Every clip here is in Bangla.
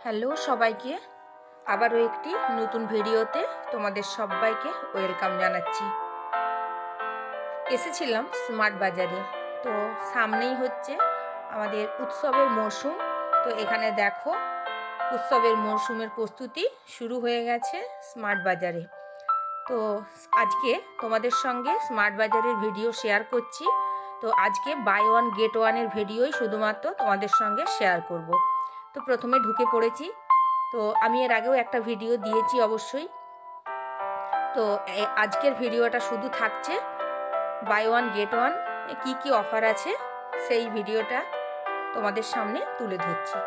হ্যালো সবাইকে, আবারও একটি নতুন ভিডিওতে তোমাদের সবাইকে ওয়েলকাম জানাচ্ছি। এসেছিলাম স্মার্ট বাজারে। তো সামনেই হচ্ছে আমাদের উৎসবের মরশুম। তো এখানে দেখো উৎসবের মরশুমের প্রস্তুতি শুরু হয়ে গেছে স্মার্ট বাজারে। তো আজকে তোমাদের সঙ্গে স্মার্ট বাজারের ভিডিও শেয়ার করছি। তো আজকে বাই ওয়ান গেট ওয়ানের ভিডিওই শুধুমাত্র তোমাদের সঙ্গে শেয়ার করব। তো প্রথমে ঢুকে পড়েছি। তো আমি এর আগেও একটা ভিডিও দিয়েছি অবশ্যই। তো আজকের ভিডিওটা শুধু থাকছে বাই ওয়ান গেট ওয়ান কী কী অফার আছে সেই ভিডিওটা তোমাদের সামনে তুলে ধরছি।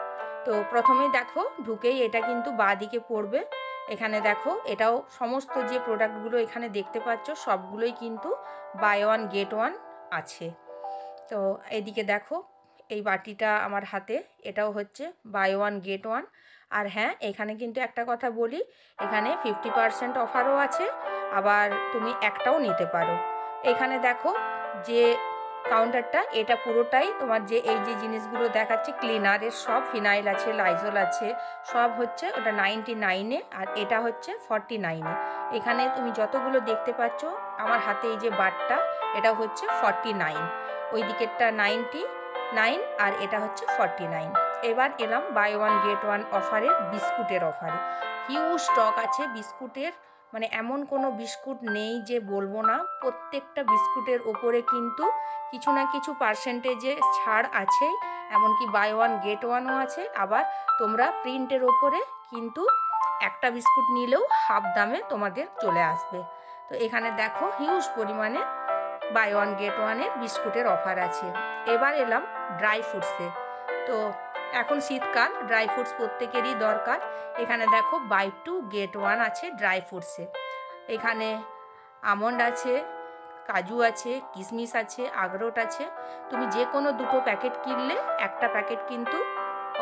তো প্রথমেই দেখো ঢুকেই এটা কিন্তু বাঁ দিকে পড়বে। এখানে দেখো এটাও সমস্ত যে প্রোডাক্টগুলো এখানে দেখতে পাচ্ছ সবগুলোই কিন্তু বাই ওয়ান গেট ওয়ান আছে। তো এইদিকে দেখো এই বাটিটা আমার হাতে, এটাও হচ্ছে বাই ওয়ান গেট ওয়ান। আর হ্যাঁ, এখানে কিন্তু একটা কথা বলি, এখানে 50% অফারও আছে, আবার তুমি একটাও নিতে পারো। এখানে দেখো যে কাউন্টারটা, এটা পুরোটাই তোমার যে এই যে জিনিসগুলো দেখাচ্ছে ক্লিনারের সব, ফিনাইল আছে, লাইজল আছে, সব হচ্ছে ওটা 99-এ, আর এটা হচ্ছে 49-এ। এখানে তুমি যতগুলো দেখতে পাচ্ছ আমার হাতে এই যে বারটা, এটা হচ্ছে 49, ওই দিকেরটা 99 আর এটা হচ্ছে 49। এবার এলাম বাই ওয়ান গেট ওয়ান অফারের বিস্কুটের অফারে। হিউজ স্টক আছে বিস্কুটের, মানে এমন কোনো বিস্কুট নেই যে বলবো না। প্রত্যেকটা বিস্কুটের ওপরে কিন্তু কিছু না কিছু পার্সেন্টেজে ছাড় আছেই, এমনকি বাই ওয়ান গেট ওয়ানও আছে। আবার তোমরা প্রিন্টের ওপরে কিন্তু একটা বিস্কুট নিলেও হাফ দামে তোমাদের চলে আসবে। তো এখানে দেখো হিউজ পরিমাণে বাই ওয়ান গেট ওয়ানের বিস্কুটের অফার আছে। এবার এলাম ড্রাই ফ্রুটসে। তো এখন শীতকাল, ড্রাই ফ্রুটস প্রত্যেকেরই দরকার। এখানে দেখো বাই টু গেট ওয়ান আছে ড্রাই ফ্রুটসে। এখানে আমন্ড আছে, কাজু আছে, কিশমিশ আছে, আখরোট আছে। তুমি যে কোনো দুটো প্যাকেট কিনলে একটা প্যাকেট কিন্তু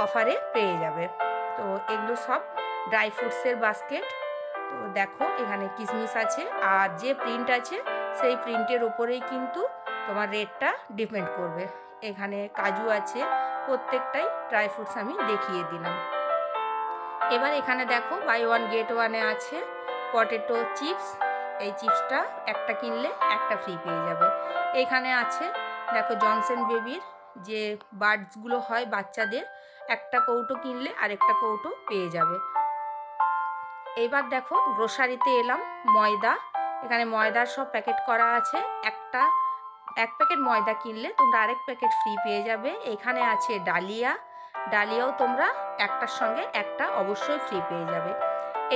অফারে পেয়ে যাবে। তো এগুলো সব ড্রাই ফ্রুটসের বাস্কেট। তো দেখো এখানে কিশমিশ আছে, আর যে প্রিন্ট আছে সেই প্রিন্টের ওপরেই কিন্তু তোমার রেটটা ডিপেন্ড করবে। এখানে কাজু আছে, প্রত্যেকটাই ড্রাই ফ্রুটস আমি দেখিয়ে দিলাম। এবার এখানে দেখো বাই ওয়ান গেট ওয়ানে আছে পটেটো চিপস। এই চিপসটা একটা কিনলে একটা ফ্রি পেয়ে যাবে। এখানে আছে দেখো জনসন বেবির যে বার্ডসগুলো হয় বাচ্চাদের, একটা কৌটো কিনলে আরেকটা কৌটো পেয়ে যাবে। এইবার দেখো গ্রোসারিতে এলাম, ময়দা। এখানে ময়দার সব প্যাকেট করা আছে, এক প্যাকেট ময়দা কিনলে তোমরা আরেক প্যাকেট ফ্রি পেয়ে যাবে। এখানে আছে ডালিয়া, ডালিয়াও তোমরা একটার সঙ্গে একটা অবশ্যই ফ্রি পেয়ে যাবে।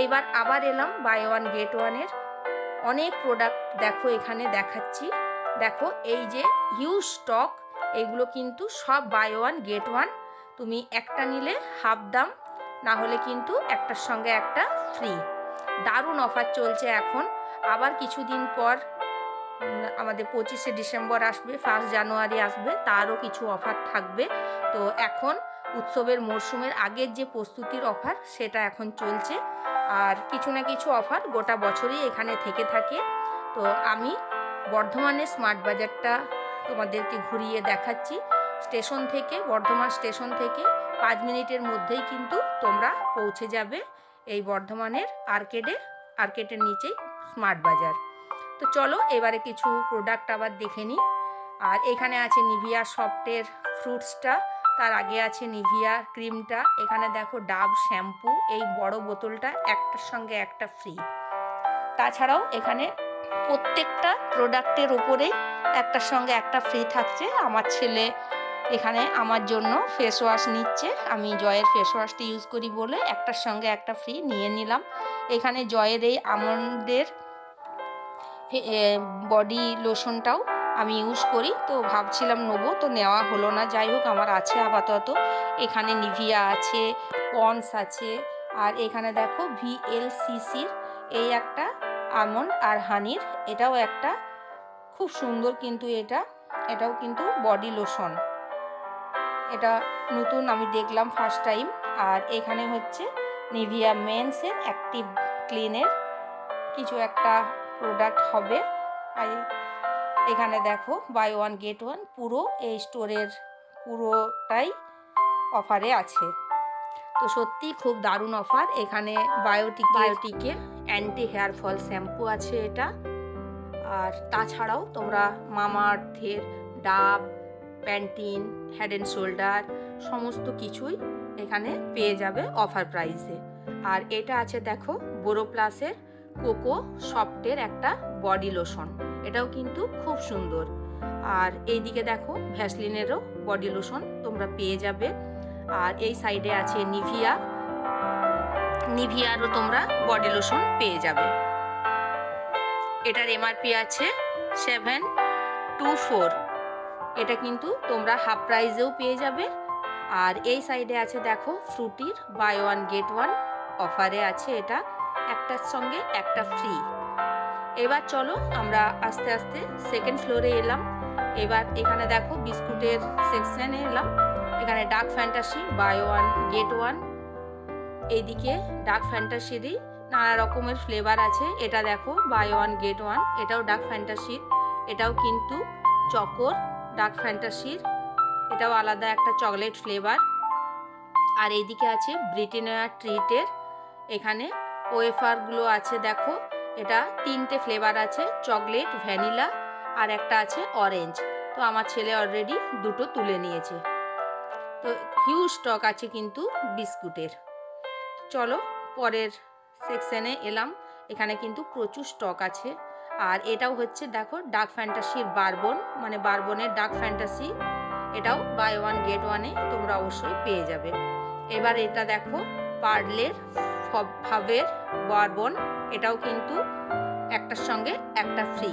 এইবার আবার এলাম বাই ওয়ান গেট ওয়ানের অনেক প্রোডাক্ট দেখো এখানে দেখাচ্ছি। দেখো এই যে হিউজ স্টক, এগুলো কিন্তু সব বাই ওয়ান গেট ওয়ান। তুমি একটা নিলে হাফ দাম, না হলে কিন্তু একটার সঙ্গে একটা ফ্রি। দারুণ অফার চলছে এখন। আবার কিছুদিন পর আমাদের 25শে ডিসেম্বর আসবে, 1 জানুয়ারি আসবে, তারও কিছু অফার থাকবে। তো এখন উৎসবের মরশুমের আগের যে প্রস্তুতির অফার সেটা এখন চলছে, আর কিছু না কিছু অফার গোটা বছরই এখানে থেকে থাকে। তো আমি বর্ধমানের স্মার্ট বাজারটা তোমাদেরকে ঘুরিয়ে দেখাচ্ছি। স্টেশন থেকে, বর্ধমান স্টেশন থেকে 5 মিনিটের মধ্যেই কিন্তু তোমরা পৌঁছে যাবে এই বর্ধমানের আর্কেডের নিচেই স্মার্ট বাজার। তো চলো এবারে কিছু প্রোডাক্ট আবার দেখে নিই। আর এখানে আছে নিভিয়া সফটের ফ্রুটসটা, তার আগে আছে নিভিয়া ক্রিমটা। এখানে দেখো ডাব শ্যাম্পু, এই বড় বোতলটা একটার সঙ্গে একটা ফ্রি। তাছাড়াও এখানে প্রত্যেকটা প্রোডাক্টের ওপরেই একটার সঙ্গে একটা ফ্রি থাকছে। আমার ছেলে এখানে আমার জন্য ফেস ওয়াশ নিচ্ছে, আমি জয়ের ফেস ওয়াশটি ইউজ করি বলে একটার সঙ্গে একটা ফ্রি নিয়ে নিলাম। এখানে জয়ের এই আমন্ডের বডি লোশনটাও আমি ইউজ করি, তো ভাবছিলাম নেবো, তো নেওয়া হলো না। যাই হোক আমার আছে আপাতত। এখানে নিভিয়া আছে, পন্স আছে, আর এখানে দেখো VLCCর এই একটা আমন্ড আর হানির, এটাও একটা খুব সুন্দর, কিন্তু এটাও কিন্তু বডি লোশন, এটা নতুন আমি দেখলাম ফার্স্ট টাইম। আর এখানে হচ্ছে নিভিয়া মেন্সের অ্যাক্টিভ ক্লিনের কিছু একটা প্রোডাক্ট হবে। আর এখানে দেখো বাই ওয়ান গেট ওয়ান, পুরো এই স্টোরের পুরোটাই অফারে আছে। তো সত্যি খুব দারুণ অফার। এখানে বায়োটিকে অ্যান্টি হেয়ার ফল শ্যাম্পু আছে এটা। আর তাছাড়াও তোমরা মামা আর্থের, ডাব, প্যান্টিন, হেড অ্যান্ড শোল্ডার সমস্ত কিছুই এখানে পেয়ে যাবে অফার প্রাইসে। আর এটা আছে দেখো বোরোপ্লাসের কোকো সফটের একটা বডি লোশন, এটাও কিন্তু খুব সুন্দর। আর এইদিকে দেখো ভ্যাসলিনেরও বডি লোশন তোমরা পেয়ে যাবে। আর এই সাইডে আছে নিভিয়ারও তোমরা বডি লোশন পেয়ে যাবে। এটার এমআরপি আছে 724। এটা কিন্তু তোমরা হাফ প্রাইসেও পেয়ে যাবে। আর এই সাইডে আছে দেখো ফ্রুটির বাই ওয়ান গেট ওয়ান অফারে আছে, এটা একটার সঙ্গে একটা ফ্রি। এবার চলো আমরা আস্তে আস্তে সেকেন্ড ফ্লোরে এলাম। এবার এখানে দেখো বিস্কুটের সেকশনে এলাম। এখানে dark fantasy buy one get one. এইদিকে ডার্ক ফ্যান্টাসিরই নানা রকমের ফ্লেভার আছে। এটা দেখো বাই ওয়ান গেট ওয়ান, এটাও ডার্ক ফ্যান্টাসির, এটাও কিন্তু চকোর ডার্ক ফ্যান্টাসির, এটাও আলাদা একটা চকলেট ফ্লেভার। আর এইদিকে আছে ব্রিটানিয়া ট্রিটের, এখানে ওয়েফারগুলো আছে দেখো, এটা 3টে ফ্লেভার আছে, চকলেট, ভ্যানিলা আর একটা আছে অরেঞ্জ। তো আমার ছেলে অলরেডি 2টো তুলে নিয়েছে। তো হিউজ স্টক আছে কিন্তু বিস্কুটের। চলো পরের সেকশনে এলাম। এখানে কিন্তু প্রচুর স্টক আছে। আর এটাও হচ্ছে দেখো ডার্ক ফ্যান্টাসির বারবন, মানে বারবনের ডার্ক ফ্যান্টাসি, এটাও বাই ওয়ান গেট ওয়ানে তোমরা অবশ্যই পেয়ে যাবে। এবার এটা দেখো পার্লের ফাভের বারবন, এটাও কিন্তু একটার সঙ্গে একটা ফ্রি,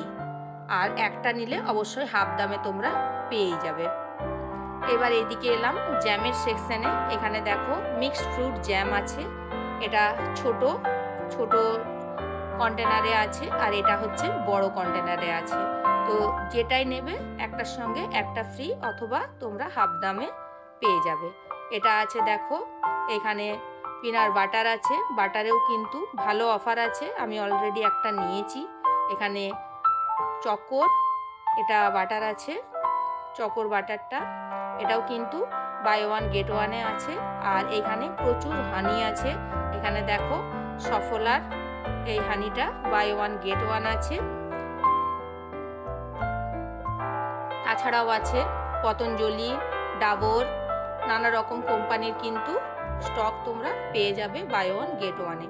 আর একটা নিলে অবশ্যই হাফ দামে তোমরা পেয়েই যাবে। এবার এইদিকে এলাম জ্যামের সেকশনে। এখানে দেখো মিক্সড ফ্রুট জ্যাম আছে, এটা ছোট ছোট কন্টেনারে আছে আর এটা হচ্ছে বড় কন্টেনারে আছে। তো যেটাই নেবে একটার সঙ্গে একটা ফ্রি অথবা তোমরা হাফ দামে পেয়ে যাবে। এটা আছে দেখো এখানে পিনাট বাটার আছে, বাটারেও কিন্তু ভালো অফার আছে, আমি অলরেডি একটা নিয়েছি। এখানে চকোর এটা বাটার আছে, চকোর বাটারটা, এটাও কিন্তু বাই ওয়ান গেট ওয়ানে আছে। আর এখানে প্রচুর হানি আছে, এখানে দেখো সফলার এই হানিটা বাই ওয়ান গেট ওয়ান আছে। তাছাড়াও আছে পতঞ্জলি, ডাবর, নানা রকম কোম্পানির কিন্তু স্টক তোমরা পেয়ে যাবে বাই ওয়ান গেট ওয়ানে।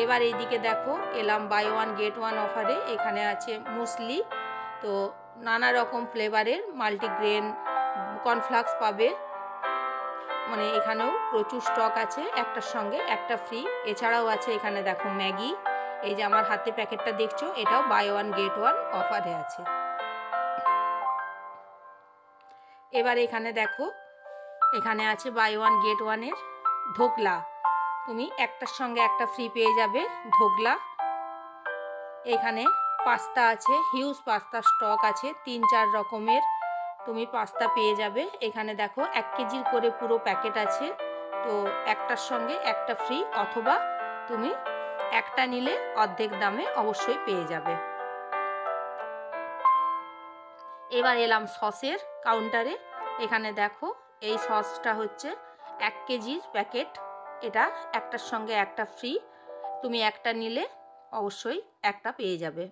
এবার এইদিকে দেখো এলাম বাই ওয়ান গেট ওয়ান অফারে। এখানে আছে মুসলি, তো নানা রকম ফ্লেভারের মাল্টিগ্রেন কর্নফ্লাক্স পাবে, মানে এখানেও প্রচুর স্টক আছে, একটার সঙ্গে একটা ফ্রি। এছাড়াও আছে এখানে দেখো ম্যাগি, এই যে আমার হাতে প্যাকেটটা দেখছো, এটাও বাই ওয়ান গেট ওয়ান অফারে আছে। এবার এখানে দেখো এখানে আছে বাই ওয়ান গেট ওয়ানের ধোকলা, তুমি একটার সঙ্গে একটা ফ্রি পেয়ে যাবে ধোকলা। এখানে পাস্তা আছে, হিউজ পাস্তা স্টক আছে, 3-4 রকমের তুমি পাস্তা পেয়ে যাবে। এখানে দেখো 1 কেজির করে পুরো প্যাকেট আছে, তো একটার সঙ্গে একটা ফ্রি অথবা তুমি একটা নিলে অর্ধেক দামে অবশ্যই পেয়ে যাবে। এবার এলাম সসের কাউন্টারে। এখানে দেখো এই সসটা হচ্ছে 1 কেজির প্যাকেট, এটা একটার সঙ্গে একটা ফ্রি, তুমি একটা নিলে অবশ্যই একটা পেয়ে যাবে।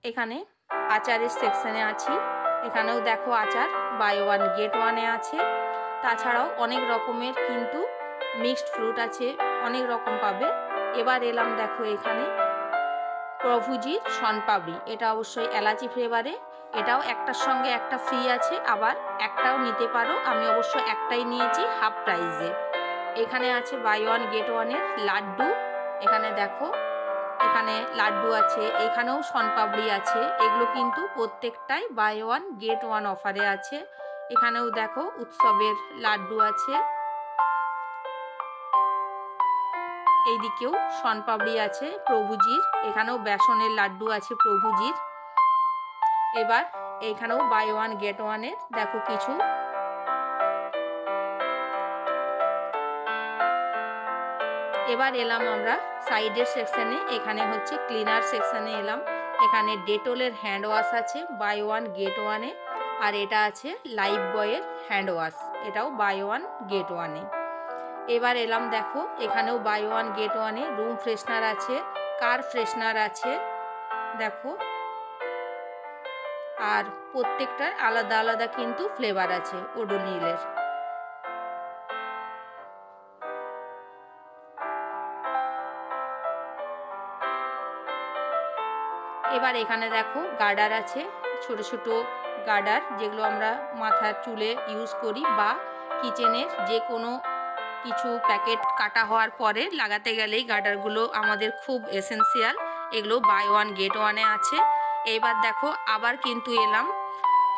এখানে আচারের সেকশনে আছি, এখানেও দেখো আচার বাই ওয়ান গেট ওয়ানে আছে। তাছাড়াও অনেক রকমের কিন্তু মিক্সড ফ্রুট আছে, অনেক রকম পাবে। এবার এলাম দেখো এখানে প্রভুজির শনপাপড়ি, এটা অবশ্যই এলাচি ফ্লেভারে, এটাও একটার সঙ্গে একটা ফ্রি আছে, আবার একটাও নিতে পারো, আমি অবশ্য একটাই নিয়েছি হাফ প্রাইসে। এখানে আছে বাই ওয়ান গেট ওয়ানের লাড্ডু, এখানে দেখো এখানে লাড্ডু আছে, এখানেও শনপাপড়ি আছে, এগুলো কিন্তু প্রত্যেকটাই বাই ওয়ান গেট ওয়ান অফারে আছে। এখানেও দেখো উৎসবের লাড্ডু আছে, এইদিকেও শনপাপড়ি আছে প্রভুজির, এখানেও বেসনের লাড্ডু আছে প্রভুজির। এবার এইখানেও বাই ওয়ান গেট ওয়ানের দেখো কিছু। এবার এলাম আমরা সাইডের সেকশনে, এখানে হচ্ছে ক্লিনার সেকশনে এলাম। এখানে ডেটলের হ্যান্ড ওয়াশ আছে বাই ওয়ান গেট ওয়ানে, আর এটা আছে লাইফ বয়ের হ্যান্ড ওয়াশ, এটাও বাই ওয়ান গেট ওয়ানে। এবার এলাম, দেখো এখানেও বাই ওয়ান গেট ওয়ানে রুম ফ্রেশনার আছে, কার ফ্রেশনার আছে, দেখো। আর প্রত্যেকটার আলাদা আলাদা কিন্তু ফ্লেভার আছে ওডোনিলের। এবার এখানে দেখো গার্ডার আছে, ছোট ছোট গার্ডার, যেগুলো আমরা মাথার চুলে ইউজ করি বা কিচেনের যে কোনো কিছু প্যাকেট কাটা হওয়ার পরে লাগাতে গেলেই গার্ডারগুলো আমাদের খুব এসেন্সিয়াল। এগুলো বাই ওয়ান গেট ওয়ানে আছে। এইবার দেখো আবার কিন্তু এলাম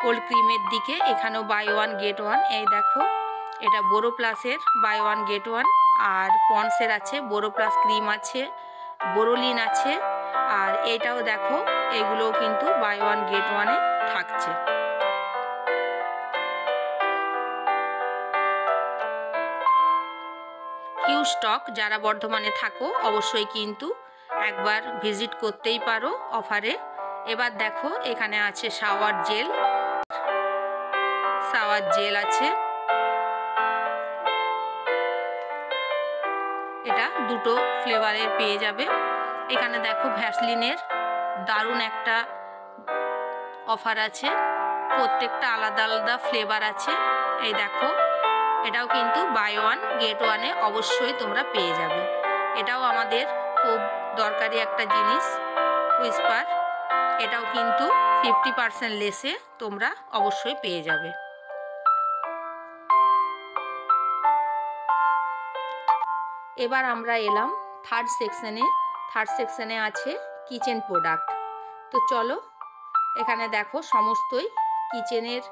কোল্ড ক্রিমের দিকে, এখানেও বাই ওয়ান গেট ওয়ান। এই দেখো এটা বোরো প্লাসের বাই ওয়ান গেট ওয়ান, আর পন্সের আছে বোরো প্লাস ক্রিম আছে, বোরোলিন আছে, আর এটাও দেখো এগুলোও কিন্তু বাই ওয়ান গেট ওয়ানে থাকছে। হিউজ স্টক, যারা বর্ধমানে থাকো অবশ্যই কিন্তু একবার ভিজিট করতেই পারো অফারে। এবার দেখো এখানে আছে শাওয়ার জেল আছে, এটা দুটো ফ্লেভারের পেয়ে যাবে। এখানে দেখো ভ্যাসলিনের দারুণ একটা অফার আছে, প্রত্যেকটা আলাদা আলাদা ফ্লেভার আছে। এই দেখো এটাও কিন্তু বাই ওয়ান গেট ওয়ানে অবশ্যই তোমরা পেয়ে যাবে। এটাও আমাদের খুব দরকারি একটা জিনিস হুইসপার, এটাও কিন্তু 50% লেসে তোমরা অবশ্যই পেয়ে যাবে। এবার আমরা এলাম থার্ড সেকশনে আছে কিচেন প্রোডাক্ট। তো চলো, এখানে দেখো সমস্তই কিচেনের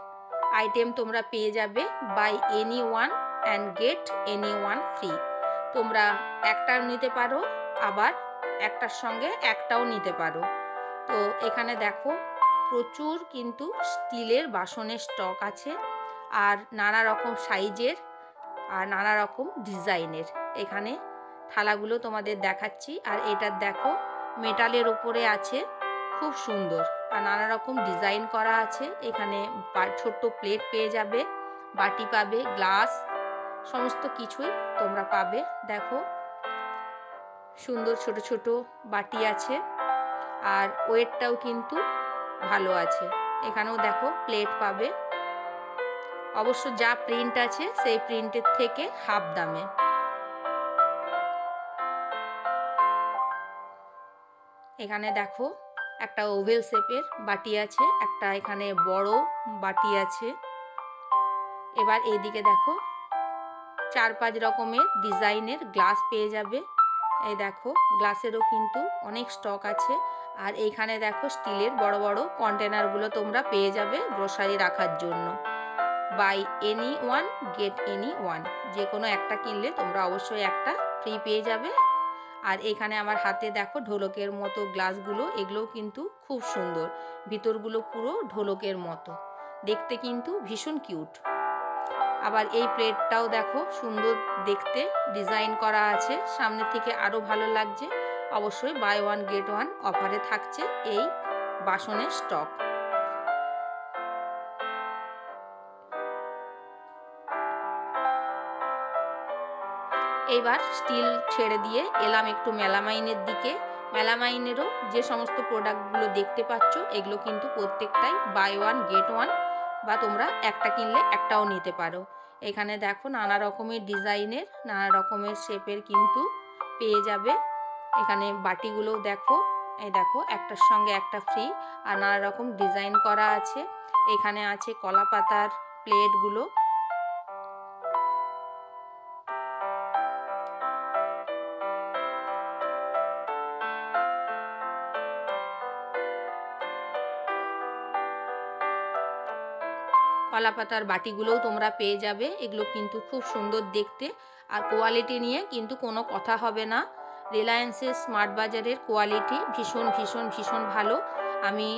আইটেম তোমরা পেয়ে যাবে buy any one and get any one free. তোমরা একটাও নিতে পারো, আবার একটার সঙ্গে একটাও নিতে পারো। তো এখানে দেখো প্রচুর কিন্তু স্টিলের বাসনের স্টক আছে, আর নানা রকম সাইজের আর নানা রকম ডিজাইনের। এখানে থালাগুলো তোমাদের দেখাচ্ছি, আর এটা দেখো মেটালের উপরে আছে, খুব সুন্দর, আর নানা রকম ডিজাইন করা আছে। এখানে ছোট্ট প্লেট পেয়ে যাবে, বাটি পাবে, গ্লাস, সমস্ত কিছুই তোমরা পাবে। দেখো সুন্দর ছোট ছোট বাটি আছে, আর ওয়েটটাও কিন্তু ভালো আছে। এখানেও দেখো প্লেট পাবে, অবশ্য যা প্রিন্ট আছে সেই প্রিন্টের থেকে হাফ দামে। এখানে দেখো একটা ওভেল শেপের বাটি আছে, একটা এখানে বড় বাটি আছে। এবার এইদিকে দেখো 4-5 রকমের ডিজাইনের গ্লাস পেয়ে যাবে। এই দেখো গ্লাসেরও কিন্তু অনেক স্টক আছে। আর এইখানে দেখো স্টিলের বড় বড় কন্টেনারগুলো তোমরা পেয়ে যাবে গ্রোসারি রাখার জন্য। Buy any one get any one, যে কোনো একটা কিনলে তোমরা অবশ্যই একটা ফ্রি পেয়ে যাবে। আর এখানে আমার হাতে দেখো ঢোলকের মতো গ্লাসগুলো, এগুলোও কিন্তু খুব সুন্দর, ভিতরগুলো পুরো ঢোলকের মতো, দেখতে কিন্তু ভীষণ কিউট। আবার এই প্লেটটাও দেখো সুন্দর দেখতে, ডিজাইন করা আছে, সামনে থেকে আরও ভালো লাগছে। অবশ্যই বাই ওয়ান গেট ওয়ান অফারে থাকছে এই বাসনের স্টক। এইবার স্টিল ছেড়ে দিয়ে এলাম একটু মেলামাইনের দিকে। মেলামাইনেরও যে সমস্ত প্রোডাক্টগুলো দেখতে পাচ্ছ এগুলো কিন্তু প্রত্যেকটাই বাই ওয়ান গেট ওয়ান, বা তোমরা একটা কিনলে একটাও নিতে পারো। এখানে দেখো নানা রকমের ডিজাইনের, নানা রকমের শেপের কিন্তু পেয়ে যাবে। এখানে বাটিগুলোও দেখো, এই দেখো একটার সঙ্গে একটা ফ্রি, আর নানা রকম ডিজাইন করা আছে। এখানে আছে কলা পাতার প্লেটগুলো, কলা পাতার বাটিগুলোও তোমরা পেয়ে যাবে। এগুলো কিন্তু খুব সুন্দর দেখতে, আর কোয়ালিটি নিয়ে কিন্তু কোনো কথা হবে না। রিলায়েন্সের স্মার্ট বাজারের কোয়ালিটি ভীষণ ভীষণ ভীষণ ভালো, আমি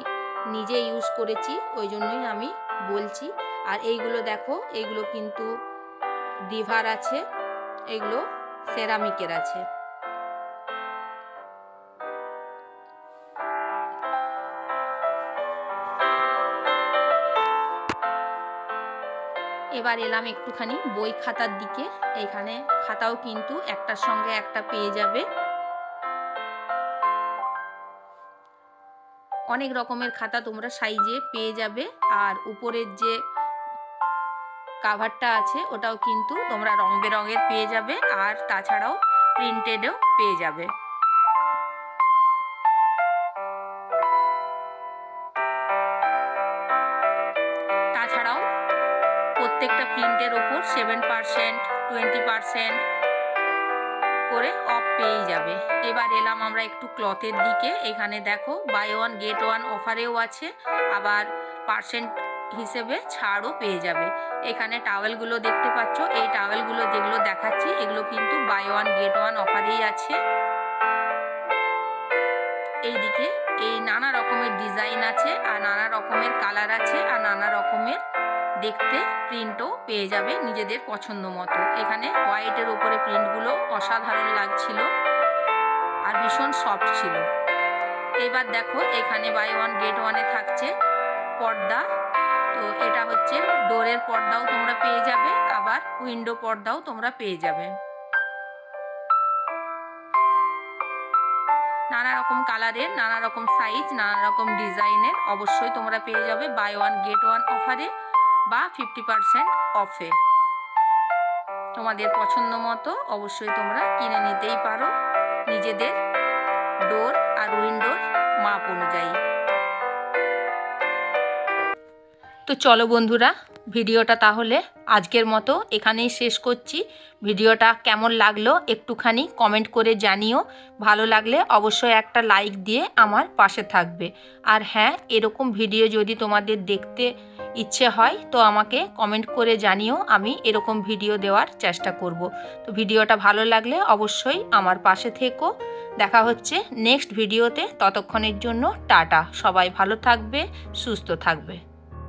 নিজে ইউজ করেছি, ওই জন্যই আমি বলছি। আর এইগুলো দেখো, এইগুলো কিন্তু ডিভার আছে, এগুলো সেরামিকের আছে। এবার এলাম একটুখানি বই খাতার দিকে। এখানে খাতাও কিন্তু একটার সঙ্গে একটা পেয়ে যাবে। অনেক রকমের খাতা তোমরা সাইজে পেয়ে যাবে। আর উপরের যে কাভারটা আছে ওটাও কিন্তু তোমরা রং বেরঙের পেয়ে যাবে, আর তাছাড়াও প্রিন্টেডও পেয়ে যাবে। তাছাড়াও প্রত্যেকটা প্রিন্টের ওপর 7%, 20% করে অফ পেয়ে যাবে। এবার এলাম আমরা একটু ক্লথের দিকে। এখানে দেখো বাই ওয়ান গেট ওয়ান অফারেও আছে, আবার পার্সেন্ট হিসেবে ছাড়ও পেয়ে যাবে। এখানে টাওয়েলগুলো দেখতে পাচ্ছ, এই টাওয়েলগুলো যেগুলো দেখাচ্ছি এগুলো কিন্তু বাই ওয়ান গেট ওয়ান অফারেই আছে। এইদিকে এই নানা রকমের ডিজাইন আছে, আর নানা রকমের কালার আছে, আর নানা রকমের দেখতে প্রিন্টও পেয়ে যাবে নিজেদের পছন্দ মতো। এখানে হোয়াইটের ওপরে প্রিন্টগুলো অসাধারণ লাগছিল আর ভীষণ সফট ছিল। এবার দেখো এখানে বাই ওয়ান গেট ওয়ানে থাকছে পর্দা। তো এটা হচ্ছে ডোরের পর্দাও তোমরা পেয়ে যাবে, আবার উইন্ডো পর্দাও তোমরা পেয়ে যাবে। নানা রকম কালারের, নানা রকম সাইজ, নানা রকম ডিজাইনের অবশ্যই তোমরা পেয়ে যাবে বাই ওয়ান গেট ওয়ান অফারে বা 50% অফে। তোমাদের পছন্দ মতো অবশ্যই তোমরা কিনে নিতেই পারো নিজেদের ডোর আর উইন্ডোর মাপ অনুযায়ী। তো চলো বন্ধুরা, ভিডিওটা তাহলে আজকের মতো এখানেই শেষ করছি। ভিডিওটা কেমন লাগলো একটুখানি কমেন্ট করে জানিও। ভালো লাগলে অবশ্যই একটা লাইক দিয়ে আমার পাশে থাকবে। আর হ্যাঁ, এরকম ভিডিও যদি তোমাদের দেখতে ইচ্ছে হয় তো আমাকে কমেন্ট করে জানিও, আমি এরকম ভিডিও দেওয়ার চেষ্টা করব। তো ভিডিওটা ভালো লাগলে অবশ্যই আমার পাশে থেকো। দেখা হচ্ছে নেক্সট ভিডিওতে। ততক্ষণের জন্য টাটা। সবাই ভালো থাকবে, সুস্থ থাকবে।